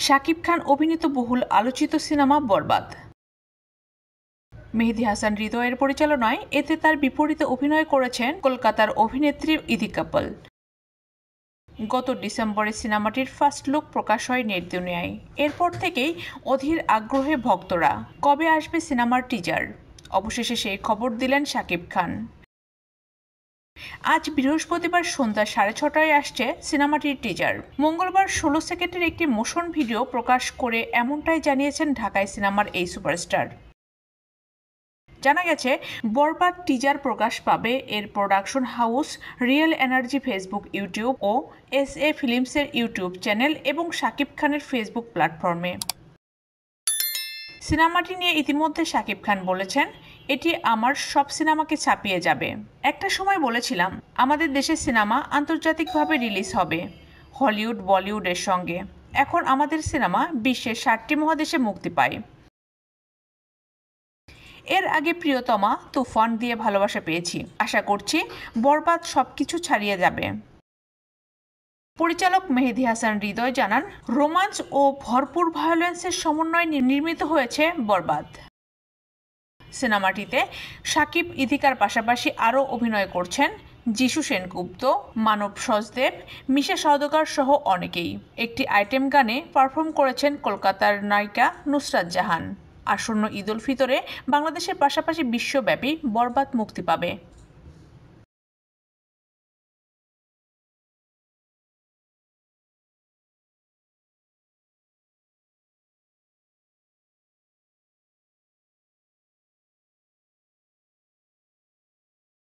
শাকিব খান অভিনীত বহুল আলোচিত সিনেমা বরবাদ। মেহেদী হাসান হৃদয়ের পরিচালনায় এতে তার বিপরীতে অভিনয় করেছেন কলকাতার অভিনেত্রী ইদি কাপল। গত ডিসেম্বরে সিনেমাটির ফার্স্ট লুক প্রকাশ হয় নেট দুনিয়ায়। এরপর থেকেই অধীর আগ্রহে ভক্তরা কবে আসবে সিনেমার টিজার। অবশেষে সেই খবর দিলেন শাকিব খান। আজ বৃহস্পতিবার সন্ধ্যা 6:30টায় আসছে সিনেমাটির টিজার। মঙ্গলবার 16 সেকেন্ডের একটি মোশন ভিডিও প্রকাশ করে এমনটাই জানিয়েছেন ঢাকায় সিনেমার এই সুপারস্টার। জানা গেছে, বরবাদ টিজার প্রকাশ পাবে এর production house real energy Facebook, YouTube ও SA ফিল্মসের ইউটিউব চ্যানেল এবং শাকিব খানের ফেসবুক প্ল্যাটফর্মে। সিনেমাটি নিয়ে ইতিমধ্যে শাকিব খান বলেছেন, এটি আমার সব সিনেমাকে ছাপিয়ে যাবে। একটা সময় বলেছিলাম আমাদের দেশের সিনেমা আন্তর্জাতিকভাবে রিলিজ হবে হলিউড বলিউডের সঙ্গে। এখন আমাদের সিনেমা বিশ্বের 60টি মহাদেশে মুক্তি পায়। এর আগে প্রিয়তমা, তুফান দিয়ে ভালোবাসা পেয়েছি। আশা করছি বরবাদ সবকিছু ছাড়িয়ে যাবে। পরিচালক মেহেদী হাসান হৃদয় জানান, রোমাঞ্চ ও ভরপুর ভায়োলেন্সের সমন্বয়ে নির্মিত হয়েছে বরবাদ। সিনেমাটিতে শাকিব, ইদিকার পাশাপাশি আরও অভিনয় করছেন যিশু সেনগুপ্ত, মানব সচদেব, মিশা সওদাগর সহ অনেকেই। একটি আইটেম গানে পারফর্ম করেছেন কলকাতার নায়িকা নুসরাত জাহান। আসন্ন ঈদ উল ফিতরে বাংলাদেশের পাশাপাশি বিশ্বব্যাপী বরবাদ মুক্তি পাবে।